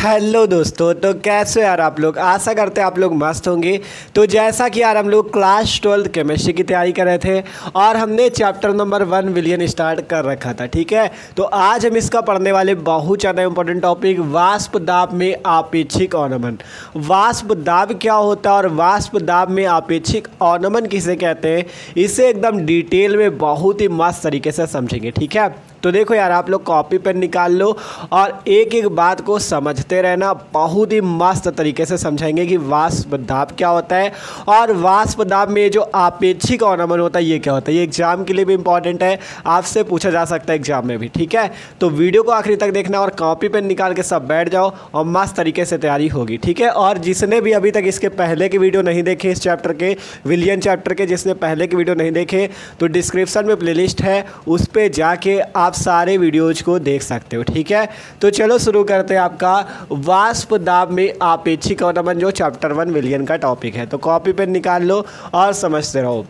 Hello दोस्तों, तो कैसे यार आप लोग। आशा करते हैं आप लोग मस्त होंगे। तो जैसा कि यार हम लोग क्लास 12 केमिस्ट्री की तैयारी कर रहे थे और हमने चैप्टर नंबर 1 विलियन स्टार्ट कर रखा था, ठीक है। तो आज हम इसका पढ़ने वाले बहुत ज़्यादा इंपॉर्टेंट टॉपिक वाष्प दाब में आपेक्षिक अवनमन। वाष्प दाब क्या होता है और वाष्प दाब में आपेक्षिक अवनमन किसे कहते हैं, इसे एकदम डिटेल में बहुत ही मस्त तरीके से समझेंगे, ठीक है। तो देखो यार, आप लोग कॉपी पेन निकाल लो और एक एक बात को समझते रहना। बहुत ही मस्त तरीके से समझाएंगे कि वाष्प दाब क्या होता है और वाष्प दाब में जो आपेक्षिक अवनमन होता है ये क्या होता है। ये एग्जाम के लिए भी इंपॉर्टेंट है, आपसे पूछा जा सकता है एग्जाम में भी, ठीक है। तो वीडियो को आखिरी तक देखना और कॉपी पेन निकाल के सब बैठ जाओ और मस्त तरीके से तैयारी होगी, ठीक है। और जिसने भी अभी तक इसके पहले के वीडियो नहीं देखे, इस चैप्टर के विलियन चैप्टर के जिसने पहले के वीडियो नहीं देखे, तो डिस्क्रिप्शन में प्लेलिस्ट है, उस पर जाके आप सारे वीडियोज को देख सकते हो, ठीक है। तो चलो शुरू करते हैं आपका वाष्प दाब में आपेक्षिक अवनमन, जो चैप्टर 1 विलियन का टॉपिक है। तो कॉपी पेन निकाल लो और समझते रहो।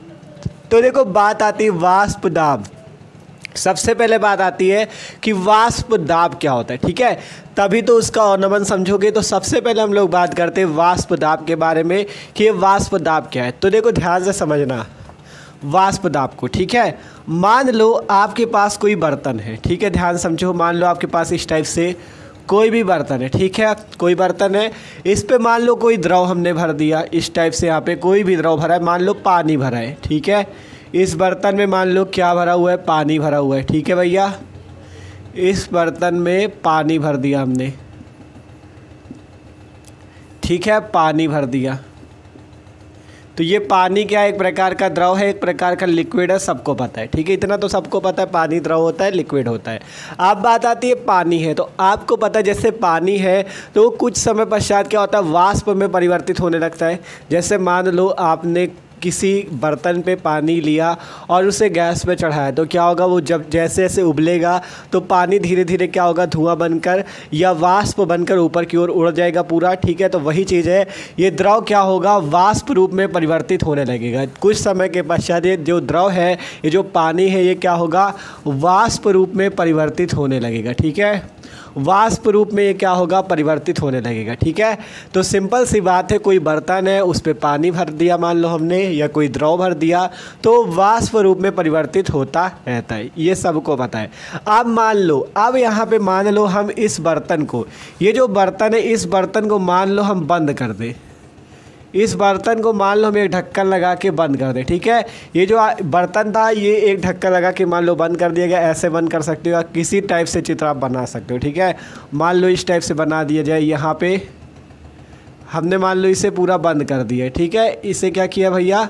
तो देखो, बात आती है वाष्प दाब। सबसे पहले बात आती है कि वाष्प दाब क्या होता है, ठीक है। तभी तो उसका अवनमन समझोगे। तो सबसे पहले हम लोग बात करते हैं वाष्प दाब के बारे में कि ये वाष्प दाब क्या है। तो देखो, ध्यान से समझना वाष्प दाब को, ठीक है। मान लो आपके पास कोई बर्तन है, ठीक है, ध्यान समझो। मान लो आपके पास इस टाइप से कोई भी बर्तन है, ठीक है, कोई बर्तन है, इस पे मान लो कोई द्रव हमने भर दिया। इस टाइप से यहाँ पे कोई भी द्रव भरा है, मान लो पानी भरा है, ठीक है। इस बर्तन में मान लो क्या भरा हुआ है, पानी भरा हुआ है, ठीक है भैया। इस बर्तन में पानी भर दिया हमने, ठीक है, पानी भर दिया। तो ये पानी क्या है, एक प्रकार का द्रव है, एक प्रकार का लिक्विड है, सबको पता है, ठीक है। इतना तो सबको पता है, पानी द्रव होता है, लिक्विड होता है। अब बात आती है पानी है। तो आपको पता है जैसे पानी है तो कुछ समय पश्चात क्या होता है, वाष्प में परिवर्तित होने लगता है। जैसे मान लो आपने किसी बर्तन पे पानी लिया और उसे गैस पे चढ़ाया, तो क्या होगा, वो जब जैसे जैसे उबलेगा तो पानी धीरे धीरे क्या होगा, धुआं बनकर या वाष्प बनकर ऊपर की ओर उड़ जाएगा पूरा, ठीक है। तो वही चीज़ है, ये द्रव क्या होगा, वाष्प रूप में परिवर्तित होने लगेगा। कुछ समय के पश्चात ये जो द्रव है, ये जो पानी है, ये क्या होगा, वाष्प रूप में परिवर्तित होने लगेगा, ठीक है। वाष्प रूप में ये क्या होगा, परिवर्तित होने लगेगा, ठीक है। तो सिंपल सी बात है, कोई बर्तन है, उस पर पानी भर दिया मान लो हमने, या कोई द्रव भर दिया, तो वाष्प रूप में परिवर्तित होता रहता है, ये सबको पता है। अब मान लो, अब यहाँ पे मान लो हम इस बर्तन को, ये जो बर्तन है, इस बर्तन को मान लो हम बंद कर दें। इस बर्तन को मान लो हम एक ढक्कन लगा के बंद कर दें, ठीक है। ये जो बर्तन था, ये एक ढक्कन लगा के मान लो बंद कर दिया गया। ऐसे बंद कर सकते हो या किसी टाइप से चित्र आप बना सकते हो, ठीक है। मान लो इस टाइप से बना दिया जाए। यहाँ पे हमने मान लो इसे पूरा बंद कर दिया, ठीक है। इसे क्या किया भैया,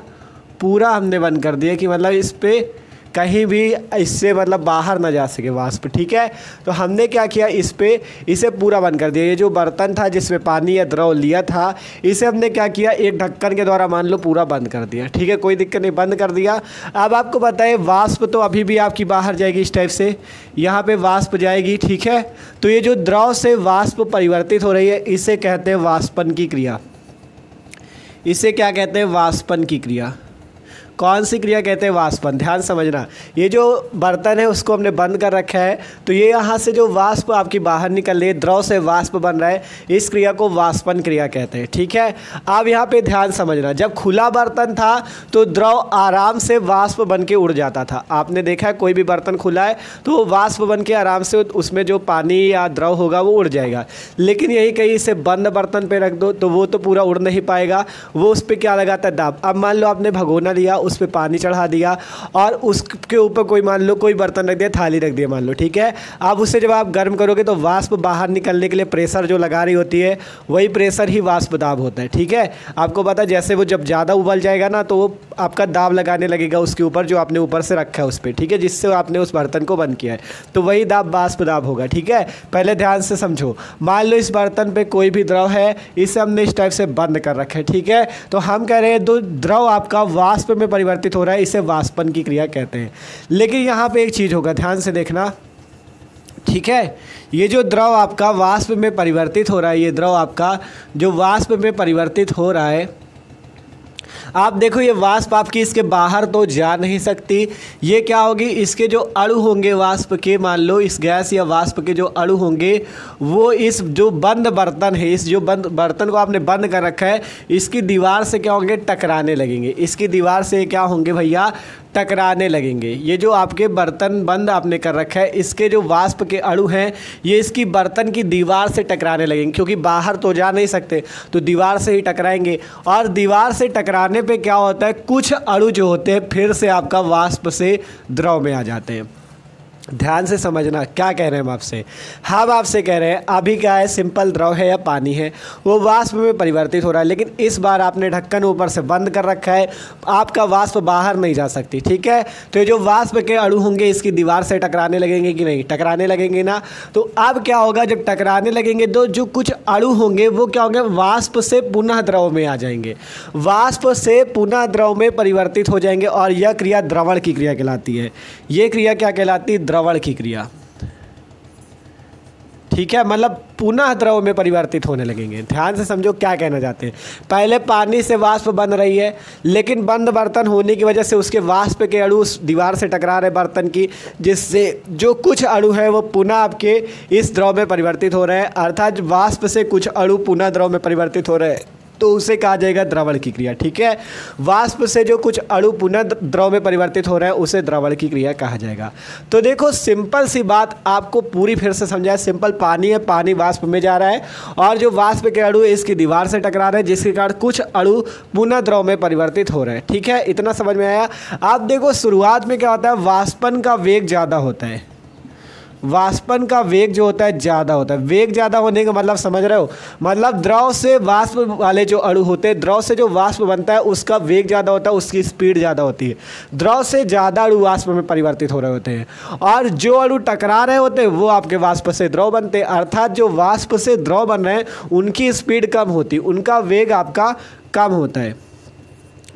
पूरा हमने बंद कर दिया कि मतलब इस पर कहीं भी इससे मतलब बाहर ना जा सके वाष्प, ठीक है। तो हमने क्या किया, इसे पूरा बंद कर दिया। ये जो बर्तन था जिसमें पानी या द्रव लिया था, इसे हमने क्या किया, एक ढक्कन के द्वारा मान लो पूरा बंद कर दिया, ठीक है, कोई दिक्कत नहीं, बंद कर दिया। अब आपको पता है वाष्प तो अभी भी आपकी बाहर जाएगी, इस टाइप से यहाँ पे वाष्प जाएगी, ठीक है। तो ये जो द्रव से वाष्प परिवर्तित हो रही है, इसे कहते हैं वाष्पन की क्रिया। इसे क्या कहते हैं, वाष्पन की क्रिया। कौन सी क्रिया कहते हैं, वाष्पन। ध्यान समझना, ये जो बर्तन है उसको हमने बंद कर रखा है, तो ये यहाँ से जो वाष्प आपकी बाहर निकल रही है, द्रव से वाष्प बन रहा है, इस क्रिया को वाष्पन क्रिया कहते हैं, ठीक है। अब यहाँ पे ध्यान समझना, जब खुला बर्तन था तो द्रव आराम से वाष्प बन के उड़ जाता था। आपने देखा है कोई भी बर्तन खुला है तो वाष्प बन के आराम से उसमें जो पानी या द्रव होगा वो उड़ जाएगा। लेकिन यही कहीं इसे बंद बर्तन पर रख दो तो वो तो पूरा उड़ नहीं पाएगा, वो उस पर क्या लगाता है, दाब। अब मान लो आपने भगोना लिया, उस पर पानी चढ़ा दिया और उसके ऊपर कोई मान लो कोई बर्तन रख दिया, थाली रख दिया मान लो, ठीक है। अब उसे जब आप गर्म करोगे तो वाष्प बाहर निकलने के लिए प्रेशर जो लगा रही होती है, वही प्रेशर ही वाष्प दाब होता है, ठीक है। आपको पता है जैसे वो जब ज़्यादा उबल जाएगा ना, तो वो आपका दाब लगाने लगेगा उसके ऊपर जो आपने ऊपर से रखा है उस पर, ठीक है, जिससे आपने उस बर्तन को बंद किया है, तो वही दाब वाष्प दाब होगा, ठीक है। पहले ध्यान से समझो, मान लो इस बर्तन पे कोई भी द्रव है, इसे हमने इस टाइप से बंद कर रखा है, ठीक है। तो हम कह रहे हैं द्रव आपका वाष्प में परिवर्तित हो रहा है, इसे वाष्पन की क्रिया कहते हैं। लेकिन यहाँ पे एक चीज़ होगा, ध्यान से देखना, ठीक है। ये जो द्रव आपका वाष्प में परिवर्तित हो रहा है, ये द्रव आपका जो वाष्प में परिवर्तित हो रहा है, आप देखो ये वाष्प आपकी इसके बाहर तो जा नहीं सकती। ये क्या होगी, इसके जो अणु होंगे वाष्प के, मान लो इस गैस या वाष्प के जो अणु होंगे वो इस जो बंद बर्तन है, इस जो बंद बर्तन को आपने बंद कर रखा है, इसकी दीवार से क्या होंगे, टकराने लगेंगे। इसकी दीवार से क्या होंगे भैया, टकराने लगेंगे। ये जो आपके बर्तन बंद आपने कर रखा है, इसके जो वाष्प के अणु हैं ये इसकी बर्तन की दीवार से टकराने लगेंगे, क्योंकि बाहर तो जा नहीं सकते तो दीवार से ही टकराएंगे। और दीवार से टकराने पे क्या होता है, कुछ अणु जो होते हैं फिर से आपका वाष्प से द्रव में आ जाते हैं। ध्यान से समझना क्या कह रहे हैं हम आपसे। हम आपसे कह रहे हैं अभी क्या है, सिंपल द्रव है या पानी है, वो वाष्प में परिवर्तित हो रहा है, लेकिन इस बार आपने ढक्कन ऊपर से बंद कर रखा है, आपका वाष्प बाहर नहीं जा सकती। ठीक है, तो ये जो वाष्प के अणु होंगे इसकी दीवार से टकराने लगेंगे कि नहीं, टकराने लगेंगे ना। तो अब क्या होगा, जब टकराने लगेंगे तो जो कुछ अणु होंगे वो क्या होंगे, वाष्प से पुनः द्रव में आ जाएंगे, वाष्प से पुनः द्रव में परिवर्तित हो जाएंगे। और यह क्रिया द्रवण की क्रिया कहलाती है। ये क्रिया क्या कहलाती है, द्रवण की क्रिया। ठीक है, मतलब पुनः द्रव में परिवर्तित होने लगेंगे। ध्यान से समझो क्या कहना चाहते हैं। पहले पानी से वाष्प बन रही है, लेकिन बंद बर्तन होने की वजह से उसके वाष्प के अणु उस दीवार से टकरा रहे बर्तन की, जिससे जो कुछ अणु है वो पुनः आपके इस द्रव में परिवर्तित हो रहे हैं। अर्थात वाष्प से कुछ अणु पुनः द्रव में परिवर्तित हो रहे हैं, तो उसे कहा जाएगा द्रवण की क्रिया। ठीक है, वाष्प से जो कुछ अणु पुनः द्रव में परिवर्तित हो रहे हैं उसे द्रवण की क्रिया कहा जाएगा। तो देखो सिंपल सी बात आपको पूरी फिर से समझाए। सिंपल पानी है, पानी वाष्प में जा रहा है और जो वाष्प के अणु इसकी दीवार से टकरा रहे हैं, जिसके कारण कुछ अणु पुनः द्रव में परिवर्तित हो रहे हैं। ठीक है, इतना समझ में आया। आप देखो शुरुआत में क्या होता है, वाष्पन का वेग ज़्यादा होता है, वाष्पन का वेग जो होता है ज़्यादा होता है। वेग ज़्यादा होने का मतलब समझ रहे हो, मतलब द्रव से वाष्प वाले जो अणु होते हैं, द्रव से जो वाष्प बनता है उसका वेग ज़्यादा होता है, उसकी स्पीड ज़्यादा होती है। द्रव से ज़्यादा अणु वाष्प में परिवर्तित हो रहे होते हैं, और जो अणु टकरा रहे होते हैं वो आपके वाष्प से द्रव बनते हैं। अर्थात जो वाष्प से द्रव बन रहे हैं उनकी स्पीड कम होती है, उनका वेग आपका कम होता है।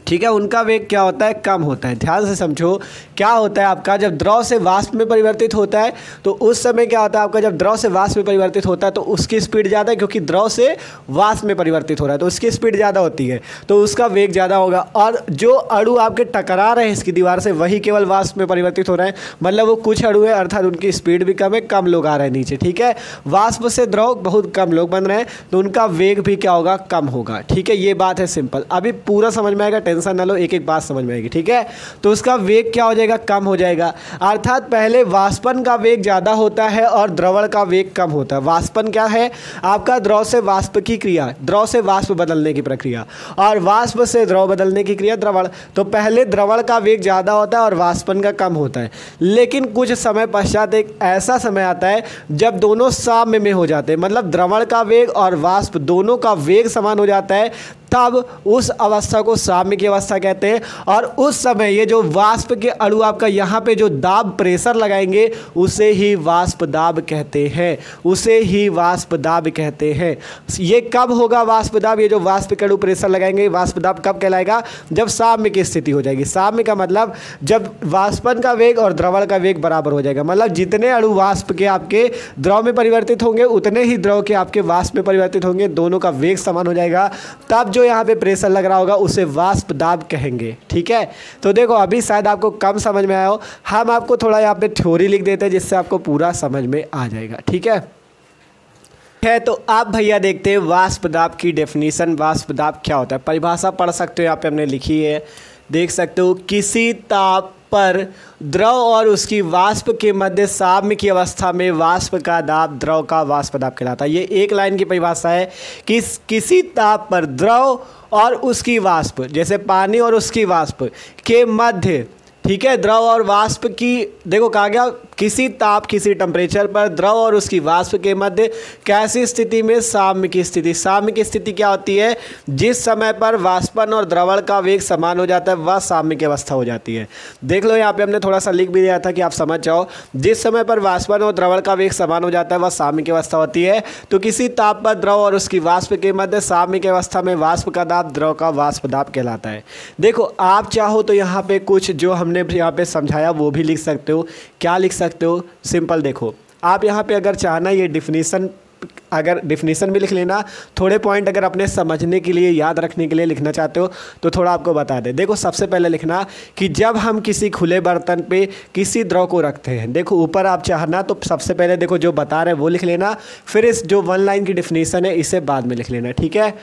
ठीक है, उनका वेग क्या होता है, कम होता है। ध्यान से समझो क्या होता है आपका, जब द्रव से वाष्प में परिवर्तित होता है तो उस समय क्या होता है आपका, जब द्रव से वाष्प में परिवर्तित होता है तो उसकी स्पीड ज़्यादा है, क्योंकि द्रव से वाष्प में परिवर्तित हो रहा है तो उसकी स्पीड ज़्यादा होती है, तो उसका वेग ज़्यादा होगा। और जो अणु आपके टकरा रहे हैं इसकी दीवार से वही केवल वाष्प में परिवर्तित हो रहे हैं, मतलब वो कुछ अणु है, अर्थात उनकी स्पीड भी कम है, कम लोग आ रहे हैं नीचे। ठीक है, वाष्प से द्रव बहुत कम लोग बन रहे हैं तो उनका वेग भी क्या होगा, कम होगा। ठीक है, ये बात है सिंपल। अभी पूरा समझ में आएगा, टेंशन ना लो, एक एक बात समझ में आएगी। ठीक है, तो उसका वेग क्या हो जाएगा, कम हो जाएगा। अर्थात पहले वाष्पन का वेग ज़्यादा होता है और द्रवण का वेग कम होता है। वाष्पन क्या है आपका, द्रव से वाष्प की क्रिया, द्रव से वाष्प बदलने की प्रक्रिया, और वाष्प से द्रव बदलने की क्रिया द्रवण। तो पहले द्रवण का वेग ज़्यादा होता है और वाष्पन का कम होता है, लेकिन कुछ समय पश्चात एक ऐसा समय आता है जब दोनों साम्य में हो जाते हैं, मतलब द्रवण का वेग और वाष्प दोनों का वेग समान हो जाता है, तब उस अवस्था को साम्य की अवस्था कहते हैं। और उस समय ये जो वाष्प के अणु आपका यहाँ पे जो दाब प्रेशर लगाएंगे उसे ही वाष्प दाब कहते हैं, उसे ही वाष्प दाब कहते हैं। ये कब होगा वाष्प दाब, ये जो वाष्प के अणु प्रेशर लगाएंगे वाष्प दाब कब कहलाएगा, जब साम्य की स्थिति हो जाएगी। साम्य का मतलब जब वाष्पन का वेग और द्रवण का वेग बराबर हो जाएगा, मतलब जितने अणु वाष्प के आपके द्रव में परिवर्तित होंगे उतने ही द्रव के आपके वाष्प में परिवर्तित होंगे, दोनों का वेग समान हो जाएगा, तब जो यहाँ पे प्रेशर लग रहा होगा उसे वाष्प दाब कहेंगे। ठीक है, तो देखो अभी शायद आपको कम समझ में आया हो, हम आपको थोड़ा यहाँ पे थ्योरी लिख देते हैं जिससे आपको पूरा समझ में आ जाएगा। ठीक है, तो आप भैया देखते हैं वाष्प दाब की डेफिनेशन। वाष्प दाब क्या होता है, परिभाषा पढ़ सकते हो, यहाँ पे हमने लिखी है, देख सकते हो। किसी ताप पर द्रव और उसकी वाष्प के मध्य साम्य की अवस्था में वाष्प का दाब द्रव का वाष्प दाब कहलाता है। ये एक लाइन की परिभाषा है कि किसी ताप पर द्रव और उसकी वाष्प, जैसे पानी और उसकी वाष्प के मध्य, ठीक है, द्रव और वाष्प की, देखो कहा गया किसी ताप किसी टेम्परेचर पर द्रव और उसकी वाष्प के मध्य कैसी स्थिति में, साम्य की स्थिति। साम्य की स्थिति क्या होती है, जिस समय पर वाष्पन और द्रवण का वेग समान हो जाता है वह साम्य की अवस्था हो जाती है। देख लो यहाँ पे हमने थोड़ा सा लिख भी दिया था कि आप समझ जाओ, जिस समय पर वाष्पन और द्रवण का वेग समान हो जाता है वह साम्य की अवस्था होती है। तो किसी ताप पर द्रव और उसकी वाष्प के मध्य साम्य की अवस्था में वाष्प का दाब द्रव का वाष्प दाब कहलाता है। देखो आप चाहो तो यहाँ पे कुछ जो हमने यहाँ पे समझाया वो भी लिख सकते हो। क्या लिख सकते हो, सिंपल देखो, आप यहाँ पे अगर चाहना ये डिफिनीशन अगर डिफिनीसन भी लिख लेना, थोड़े पॉइंट अगर अपने समझने के लिए, याद रखने के लिए लिखना चाहते हो तो थोड़ा आपको बता दें। देखो सबसे पहले लिखना कि जब हम किसी खुले बर्तन पे किसी द्रव को रखते हैं, देखो ऊपर आप चाहना तो सबसे पहले देखो जो बता रहे हैं वो लिख लेना, फिर इस जो 1 लाइन की डिफिनीसन है इसे बाद में लिख लेना। ठीक है,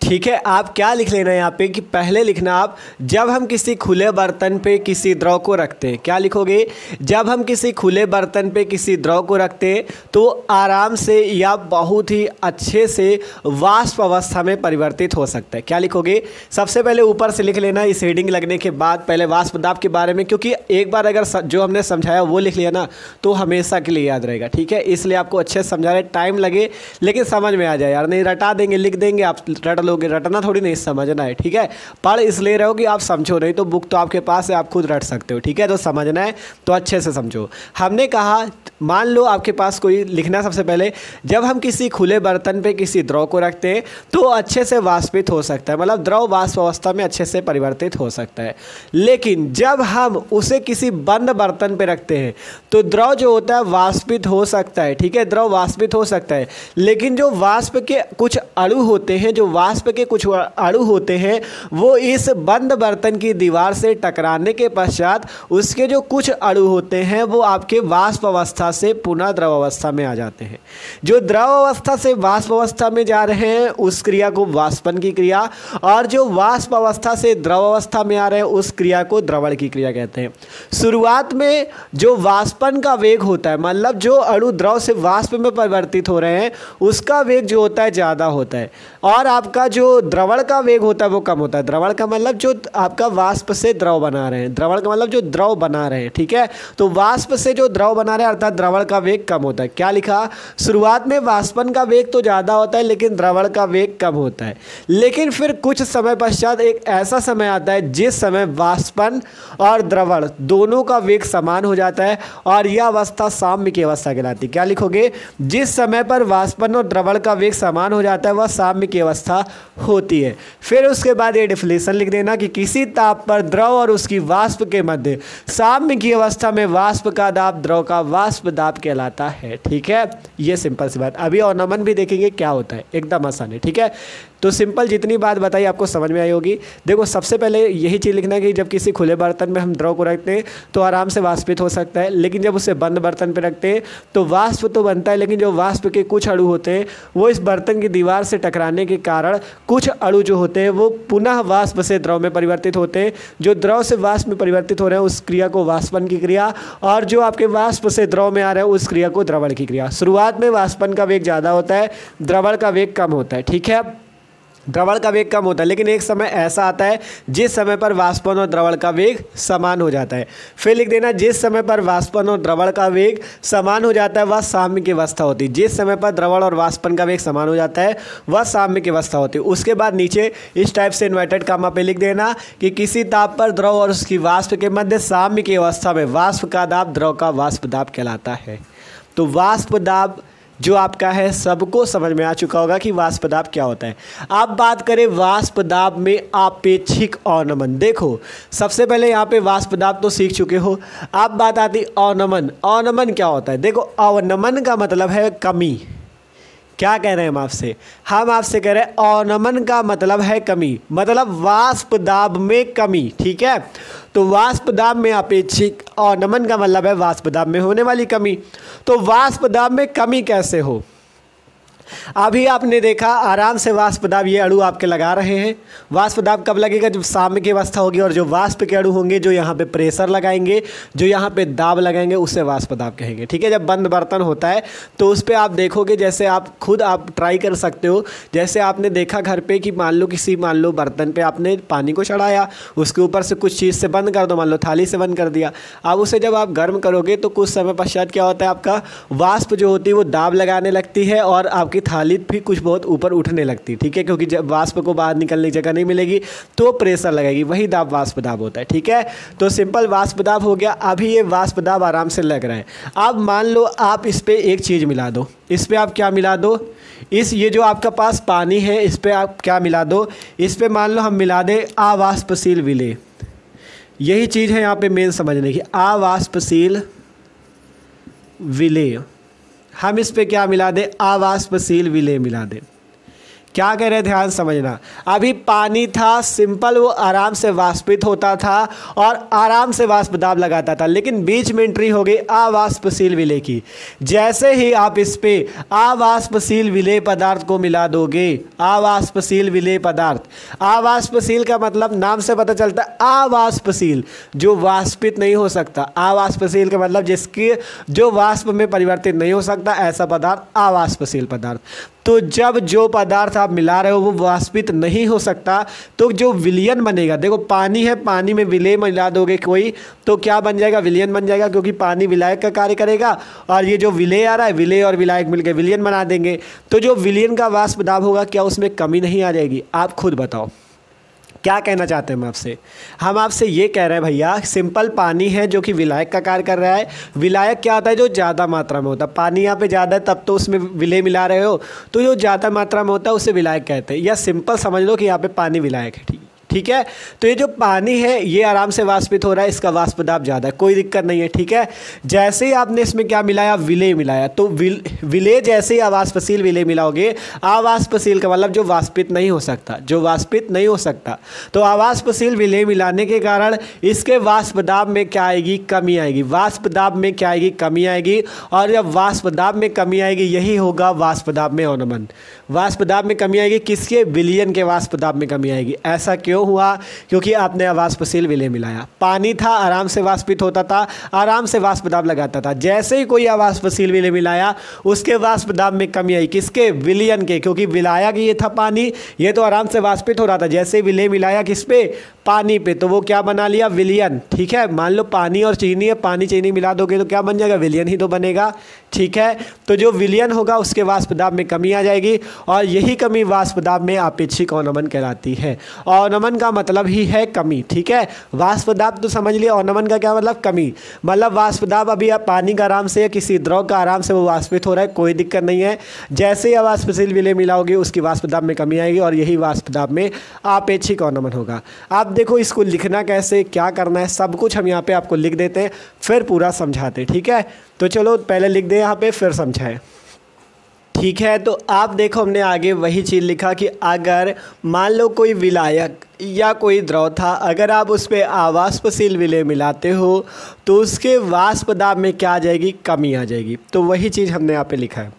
ठीक है। आप क्या लिख लेना है यहाँ पे कि पहले लिखना आप जब हम किसी खुले बर्तन पे किसी द्रव को रखते हैं, क्या लिखोगे, जब हम किसी खुले बर्तन पे किसी द्रव को रखते हैं तो आराम से या बहुत ही अच्छे से वाष्प अवस्था में परिवर्तित हो सकता है। क्या लिखोगे, सबसे पहले ऊपर से लिख लेना इस हेडिंग लगने के बाद पहले वाष्प दाब के बारे में, क्योंकि एक बार अगर जो हमने समझाया वो लिख लिया ना तो हमेशा के लिए याद रहेगा। ठीक है, इसलिए आपको अच्छे से समझा रहे, टाइम लगे लेकिन समझ में आ जाए यार, नहीं रटा देंगे लिख देंगे आप रट लोगे, रटना थोड़ी नहीं, समझना है। ठीक है, पढ़ इसलिए रहो कि आप समझो, नहीं तो बुक तो आपके पास है, आप खुद रट सकते हो। ठीक है, तो समझना है तो अच्छे से समझो। हमने कहा मान लो आपके पास कोई लिखना, सबसे पहले जब हम किसी खुले बर्तन पे किसी द्रव को रखते हैं तो अच्छे से वाष्पित हो सकता है, मतलब द्रव वाष्प अवस्था में अच्छे से परिवर्तित हो सकता है। लेकिन जब हम उसे किसी बंद बर्तन पे रखते हैं तो द्रव जो होता है वाष्पित हो सकता है। ठीक है, द्रव वाष्पित हो सकता है, लेकिन जो वाष्प के कुछ अणु होते हैं, जो वाष्प के कुछ अणु होते हैं वो इस बंद बर्तन की दीवार से टकराने के पश्चात उसके जो कुछ अणु होते हैं वो आपके वाष्प अवस्था से पुनः द्रव अवस्था में आ जाते हैं। जो द्रव अवस्था से वाष्प अवस्था में जा रहे हैं उस क्रिया को वाष्पन की क्रिया, और जो वाष्प अवस्था से द्रव अवस्था में आ रहे हैं उस क्रिया को द्रवण की क्रिया कहते हैं। शुरुआत में जो वाष्पन का वेग होता है, मतलब जो अणु द्रव से वाष्प में परिवर्तित हो रहे हैं उसका वेग जो होता है ज़्यादा होता है, और आपका जो द्रवण का वेग होता है वो कम होता है। द्रवण का मतलब जो आपका वाष्प से द्रव बना रहे हैं, द्रवण का मतलब जो द्रव बना रहे हैं। ठीक है, तो वाष्प से जो द्रव बना रहे हैं अर्थात द्रवण का वेग कम होता है। क्या लिखा, शुरुआत में वाष्पन का वेग तो ज़्यादा होता है लेकिन द्रवण का वेग कम होता है। लेकिन फिर कुछ समय पश्चात एक ऐसा समय आता है जिस समय वाष्पन और द्रवण दोनों का वेग समान हो जाता है और यह अवस्था साम्य की अवस्था कहलाती है। क्या लिखोगे, जिस समय पर वाष्पन और द्रवण का वेग समान हो जाता है वह साम्य की अवस्था होती है। फिर उसके बाद ये डिफिनीशन लिख देना कि किसी ताप पर द्रव और उसकी वाष्प के मध्य साम्य की अवस्था में वाष्प का दाब द्रव का वाष्प दाब कहलाता है। ठीक है, ये सिंपल सी बात। अभी अवनमन भी देखेंगे क्या होता है, एकदम आसान है। ठीक है, तो सिंपल जितनी बात बताई आपको समझ में आई होगी। देखो सबसे पहले यही चीज़ लिखना कि जब किसी खुले बर्तन में हम द्रव को रखते हैं तो आराम से वाष्पित हो सकता है, लेकिन जब उसे बंद बर्तन पे रखते हैं तो वाष्प तो बनता है लेकिन जो वाष्प के कुछ अणु होते हैं वो इस बर्तन की दीवार से टकराने के कारण कुछ अणु जो होते हैं वो पुनः वाष्प से द्रव में परिवर्तित होते हैं। जो द्रव से वाष्प में परिवर्तित हो रहे हैं उस क्रिया को वाष्पन की क्रिया, और जो आपके वाष्प से द्रव में आ रहे हैं उस क्रिया को द्रवण की क्रिया। शुरुआत में वाष्पन का वेग ज़्यादा होता है, द्रवण का वेग कम होता है। ठीक है, द्रवण का वेग कम होता है, लेकिन एक समय ऐसा आता है जिस समय पर वाष्पन और द्रवण का वेग समान हो जाता है। फिर लिख देना जिस समय पर वाष्पन और द्रवण का वेग समान हो जाता है वह साम्य की अवस्था होती है। जिस समय पर द्रवण और वाष्पन का वेग समान हो जाता है वह साम्य की अवस्था होती है। उसके बाद नीचे इस टाइप से इन्वर्टेड कामा पे लिख देना कि किसी ताप पर द्रव और उसकी वाष्प के मध्य साम्य की अवस्था में वाष्प का दाब द्रव का वाष्प दाब कहलाता है। तो वाष्प दाब जो आपका है सबको समझ में आ चुका होगा कि वाष्प दाब क्या होता है। अब बात करें वाष्प दाब में आपेक्षिक अवनमन। देखो सबसे पहले यहाँ पे वाष्प दाब तो सीख चुके हो, अब बात आती अवनमन। अवनमन क्या होता है, देखो अवनमन का मतलब है कमी। क्या कह रहे हैं हम आपसे कह रहे हैं अवनमन का मतलब है कमी, मतलब वाष्प दाब में कमी। ठीक है, तो वाष्प दाब में अपेक्षिक अवनमन का मतलब है वाष्प दाब में होने वाली कमी। तो वाष्प दाब में कमी कैसे हो, अभी आपने देखा आराम से वाष्प दाब ये अणु आपके लगा रहे हैं। वाष्प दाब कब लगेगा, जब साम्य की अवस्था होगी और जो वाष्प के अणु होंगे जो यहाँ पे प्रेशर लगाएंगे, जो यहाँ पे दाब लगाएंगे उसे वाष्प दाब कहेंगे। ठीक है, जब बंद बर्तन होता है तो उस पर आप देखोगे, जैसे आप खुद आप ट्राई कर सकते हो, जैसे आपने देखा घर पे कि मान लो बर्तन पे आपने पानी को चढ़ाया, उसके ऊपर से कुछ चीज़ से बंद कर दो, मान लो थाली से बंद कर दिया। अब उसे जब आप गर्म करोगे तो कुछ समय पश्चात क्या होता है, आपका वाष्प जो होती है वो दाब लगाने लगती है और आपकी थाली भी कुछ बहुत ऊपर उठने लगती। ठीक है, क्योंकि जब वाष्प को बाहर निकलने की जगह नहीं मिलेगी तो प्रेशर लगेगी, वही दाब वाष्प दाब होता है। ठीक है, तो सिंपल वाष्प दाब हो गया। अभी ये वाष्प दाब आराम से लग रहा है। अब मान लो आप इस पर एक चीज़ मिला दो, इस पर आप क्या मिला दो, ये जो आपका पास पानी है इस पर आप क्या मिला दो, इस पर मान लो हम मिला दें अवाष्पशील विलेय। यही चीज़ है यहाँ पे मेन समझने की, अवाष्पशील विलेय हम इस पे क्या मिला दें, अवाष्पशील विलेय मिला दें। क्या कह रहे हैं, ध्यान समझना। अभी पानी था सिंपल, वो आराम से वाष्पित होता था और आराम से वाष्प दाब लगाता था, लेकिन बीच में एंट्री हो गई अवाष्पशील विलेय की। जैसे ही आप इस पे अवाष्पशील विलेय पदार्थ को मिला दोगे, अवाष्पशील विलेय पदार्थ, अवाष्पशील का मतलब नाम से पता चलता है अवाष्पशील, जो वाष्पित नहीं हो सकता। अवाष्पशील का मतलब जिसकी जो वाष्प में परिवर्तित नहीं हो सकता, ऐसा पदार्थ अवाष्पशील पदार्थ। तो जब जो पदार्थ आप मिला रहे हो वो वाष्पित नहीं हो सकता, तो जो विलयन बनेगा, देखो पानी है, पानी में विलेय मिला दोगे कोई तो क्या बन जाएगा, विलयन बन जाएगा, क्योंकि पानी विलायक का कार्य करेगा और ये जो विलेय आ रहा है, विलेय और विलायक मिलकर विलयन बना देंगे। तो जो विलयन का वाष्प दाब होगा, क्या उसमें कमी नहीं आ जाएगी? आप खुद बताओ क्या कहना चाहते हैं हम आपसे। हम आपसे ये कह रहे हैं भैया, सिंपल पानी है जो कि विलायक का कार्य कर रहा है। विलायक क्या होता है, जो ज़्यादा मात्रा में होता है। पानी यहाँ पे ज़्यादा है तब तो उसमें विलेय मिला रहे हो, तो जो ज़्यादा मात्रा में होता है उसे विलायक कहते हैं। या सिंपल समझ लो कि यहाँ पे पानी विलायक है, ठीक है। तो ये जो पानी है ये आराम से वाष्पित हो रहा है, इसका वाष्प दाब ज़्यादा है, कोई दिक्कत नहीं है, ठीक है। जैसे ही आपने इसमें क्या मिलाया, विलेय मिलाया, तो विलेय जैसे ही अवाष्पशील विलेय मिलाओगे, अवाष्पशील का मतलब जो वाष्पित नहीं हो सकता, जो वाष्पित नहीं हो सकता, तो अवाष्पशील विलेय मिलाने के कारण इसके वाष्प दाब में क्या आएगी, कमी आएगी। वाष्प दाब में क्या आएगी, कमी आएगी। और जब वाष्प दाब में कमी आएगी, यही होगा वाष्प दाब में अवनमन। वाष्प दाब में कमी आएगी किसके, विलयन के वाष्प दाब में कमी आएगी। ऐसा क्यों हुआ, क्योंकि आपने अवाष्पशील विलेय मिलाया। पानी था, आराम से वाष्पित होता था, आराम से वाष्प दाब लगाता था। जैसे ही कोई अवाष्पशील विलेय मिलाया, उसके वाष्प दाब में कमी आई, किसके, विलयन के, क्योंकि विलायक ये था पानी, ये तो आराम से वाष्पित हो रहा था। जैसे विलेय मिलाया किस पे, पानी पे, तो वो क्या बना लिया, विलयन, ठीक है। मान लो पानी और चीनी है, पानी चीनी मिला दोगे तो क्या बन जाएगा, विलयन ही तो बनेगा, ठीक है। तो जो विलयन होगा उसके वाष्प दाब में कमी आ जाएगी और यही कमी वाष्प दाब में आपेक्षिक अवनमन कहलाती है। अवनमन का मतलब ही है कमी, ठीक है। वाष्प दाब तो समझ लिया, अवनमन का क्या मतलब, कमी। मतलब वाष्प दाब अभी आप पानी का आराम से या किसी द्रव का आराम से वो वाष्पित हो रहा है, कोई दिक्कत नहीं है। जैसे ही अवाष्पशील विलेय मिलाओगे उसकी वाष्प दाब में कमी आएगी और यही वाष्प दाब में आपेक्षिक अवनमन होगा। आप देखो इसको लिखना कैसे, क्या करना है, सब कुछ हम यहाँ पे आपको लिख देते हैं, फिर पूरा समझाते हैं, ठीक है। तो चलो पहले लिख दें यहाँ पे, फिर समझाएं, ठीक है। तो आप देखो हमने आगे वही चीज़ लिखा कि अगर मान लो कोई विलायक या कोई द्रव था, अगर आप उस पर अवाष्पशील विलेय मिलाते हो तो उसके वाष्प दाब में क्या आ जाएगी, कमी आ जाएगी। तो वही चीज़ हमने यहाँ पे लिखा है,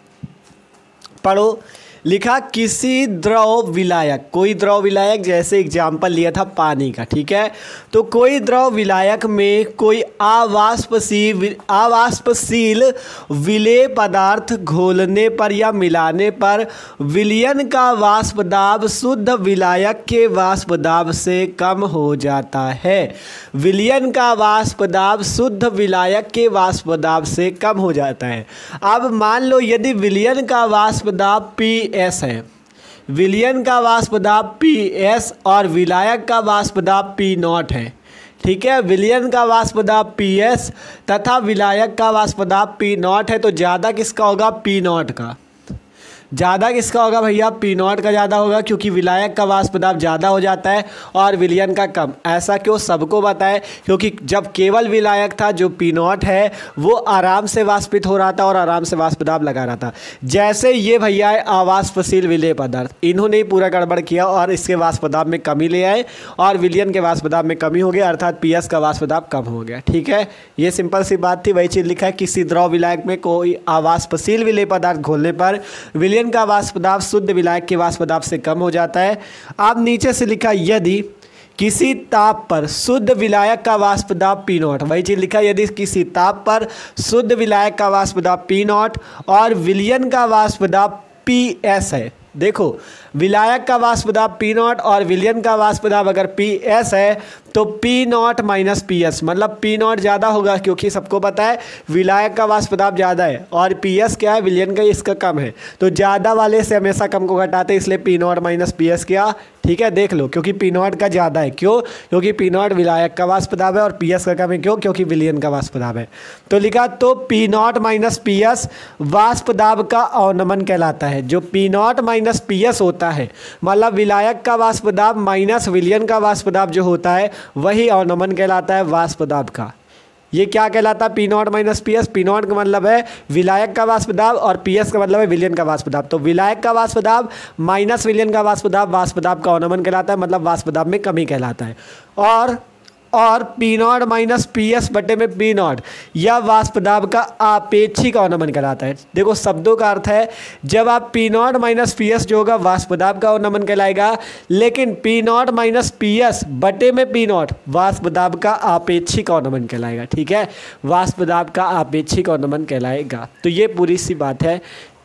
पढ़ो। लिखा किसी द्रव विलायक, कोई द्रव विलायक, जैसे एग्जाम्पल लिया था पानी का, ठीक है। तो कोई द्रव विलायक में कोई अवाष्पशील विलेय पदार्थ घोलने पर या मिलाने पर विलयन का वाष्प दाब शुद्ध विलायक के वाष्प दाब से कम हो जाता है। विलयन का वाष्प दाब शुद्ध विलायक के वाष्प दाब से कम हो जाता है। अब मान लो यदि विलयन का वाष्प दाब PS है, विलयन का वाष्प दाब PS और विलायक का वाष्प दाब P0 है, ठीक है। विलयन का वाष्प दाब PS तथा विलायक का वाष्प दाब P0 है, तो ज़्यादा किसका होगा, P0 का। ज़्यादा किसका होगा भैया, P0 का ज़्यादा होगा, क्योंकि विलायक का वाष्प दाब ज़्यादा हो जाता है और विलयन का कम। ऐसा क्यों, सबको बताए, क्योंकि जब केवल विलायक था जो P0 है वो आराम से वाष्पित हो रहा था और आराम से वाष्प दाब लगा रहा था। जैसे ये भैया है अवाष्पशील विलेय पदार्थ, इन्होंने ही पूरा गड़बड़ किया और इसके वाष्प दाब में कमी ले आए और विलयन के वाष्प दाब में कमी हो गया, अर्थात PS का वाष्प दाब कम हो गया, ठीक है। ये सिंपल सी बात थी। वही चीज़ लिखा है, किसी द्रव विलायक में कोई अवाष्पशील विलेय पदार्थ घोलने पर विलयन का वाष्प दाब शुद्ध विलायक के वाष्प दाब से कम हो जाता है। अब नीचे से लिखा, यदि किसी ताप पर शुद्ध विलायक का वाष्प दाब P0, वही चीज़ लिखा, यदि किसी ताप पर शुद्ध विलायक का वाष्प दाब P0 और विलयन का वाष्प दाब PS है। देखो विलायक का वाष्प दाब P0 और विलयन का वाष्प दाब अगर PS है तो P0 माइनस PS, मतलब P0 ज़्यादा होगा, क्योंकि सबको पता है विलायक का वाष्प दाब ज़्यादा है और PS क्या है, विलयन का, इसका कम है। तो ज़्यादा वाले से हमेशा कम को घटाते, इसलिए P0 माइनस PS क्या, ठीक है। देख लो, क्योंकि P0 का ज़्यादा है, क्यों, क्योंकि P0 विलायक का वाष्प दाब है और PS का कम है, क्यों, क्योंकि विलयन का वाष्प दाब है। तो लिखा, तो P0 माइनस PS वाष्प दाब का अवनमन कहलाता है। जो P0 माइनस PS होता है, मतलब विलायक का वाष्प दाब माइनस विलयन का वाष्प दाब जो होता है, वही अवनमन कहलाता है वाष्प दाब का। ये क्या कहलाता है, P not minus P S. P not का मतलब है विलायक का वाष्प दाब और पी एस का मतलब है विलयन का वाष्प दाब। तो विलायक का वाष्प दाब माइनस विलयन का वाष्प दाब का अवनमन कहलाता है, मतलब वाष्प दाब में कमी कहलाता है। और P not minus P S बटे में पी नॉट यह वाष्प दाब का आपेक्षिक अवनमन कहलाता है। देखो शब्दों का अर्थ है, जब आप P not minus P S जो होगा वाष्प दाब का अवनमन कहलाएगा, लेकिन P not minus P S बटे में पी नॉट वाष्प दाब का आपेक्षिक अवनमन कहलाएगा। ठीक है, वाष्प दाब का आपेक्षिक अवनमन कहलाएगा। तो ये पूरी सी बात है।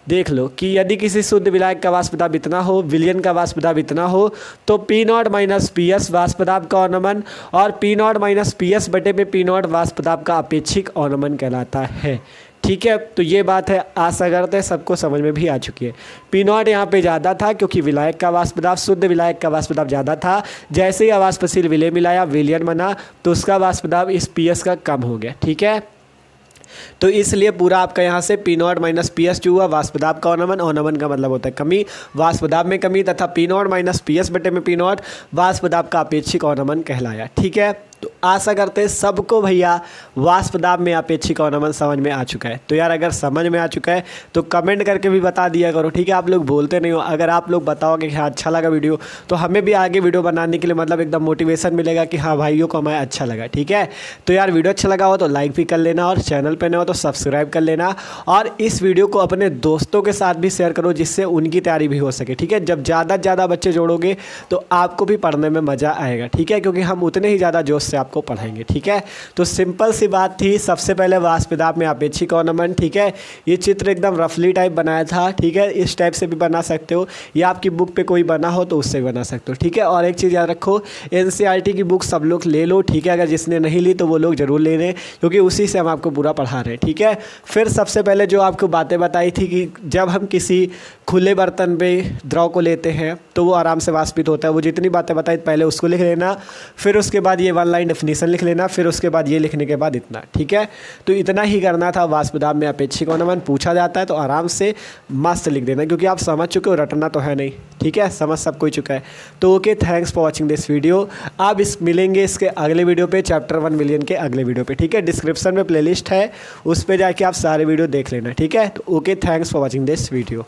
देख लो कि यदि किसी शुद्ध विलायक का वाष्प दाब इतना हो, विलयन का वाष्प दाब इतना हो, तो P not minus P S वाष्प दाब का अवनमन और P not minus P S बटे में पी नॉट वाष्प दाब का अपेक्षिक अवनमन कहलाता है। ठीक है, तो ये बात है, आशा करते हैं सबको समझ में भी आ चुकी है। पी नॉट यहाँ पे ज़्यादा था क्योंकि विलायक का वाष्प दाब, शुद्ध विलायक का वाष्प दाब ज़्यादा था। जैसे ही अवाष्पशील विलय मिलाया, विलयन बना, तो उसका वाष्प दाब इस पी एस का कम हो गया। ठीक है, तो इसलिए पूरा आपका यहाँ से P not minus P S जो हुआ वाष्प दाब का अवनमन, अवनमन का मतलब होता है कमी, वाष्प दाब में कमी, तथा P not minus P S बटे में पी नॉट वाष्प दाब का अपेक्षिक अवनमन कहलाया। ठीक है, तो आशा करते हैं सबको भैया वाष्प दाब में अपेक्षिक अवनमन समझ में आ चुका है। तो यार अगर समझ में आ चुका है तो कमेंट करके भी बता दिया करो। ठीक है, आप लोग बोलते नहीं हो, अगर आप लोग बताओगे कि हाँ अच्छा लगा वीडियो, तो हमें भी आगे वीडियो बनाने के लिए मतलब एकदम मोटिवेशन मिलेगा कि हाँ भाइयों को हमें अच्छा लगा। ठीक है, तो यार वीडियो अच्छा लगा हो तो लाइक भी कर लेना और चैनल पर नए हो तो सब्सक्राइब कर लेना और इस वीडियो को अपने दोस्तों के साथ भी शेयर करो जिससे उनकी तैयारी भी हो सके। ठीक है, जब ज़्यादा से ज़्यादा बच्चे जोड़ोगे तो आपको भी पढ़ने में मज़ा आएगा। ठीक है, क्योंकि हम उतने ही ज़्यादा जोश से आपको पढ़ाएंगे। ठीक है, तो सिंपल सी बात थी। सबसे पहले वाष्प दाब में अपेक्षिक अवनमन। ठीक है, ये चित्र एकदम रफली टाइप बनाया था। ठीक है, इस टाइप से भी बना सकते हो या आपकी बुक पे कोई बना हो तो उससे भी बना सकते हो। ठीक है, और एक चीज़ याद रखो, एनसीईआरटी की बुक सब लोग ले लो। ठीक है, अगर जिसने नहीं ली तो वो लोग ज़रूर ले लें क्योंकि उसी से हम आपको पूरा पढ़ा रहे हैं। ठीक है, फिर सबसे पहले जो आपको बातें बताई थी कि जब हम किसी खुले बर्तन में द्रव को लेते हैं तो वो आराम से वाष्पित होता है। वो जितनी बातें बताई पहले उसको लिख लेना, फिर उसके बाद ये 1 लाइन डेफिनेशन लिख लेना, फिर उसके बाद ये लिखने के बाद इतना। ठीक है, तो इतना ही करना था। वाष्प दाब में अपेक्षिक अवनमन पूछा जाता है तो आराम से मस्त लिख देना क्योंकि आप समझ चुके हो, रटना तो है नहीं। ठीक है, समझ सब कोई चुका है। तो okay, thanks for watching this video. आप मिलेंगे इसके अगले वीडियो पे, चैप्टर 1 विलयन के अगले वीडियो पे। ठीक है, डिस्क्रिप्शन में प्लेलिस्ट है, उस पर जाके आप सारे वीडियो देख लेना। ठीक है, तो okay, thanks for watching this video.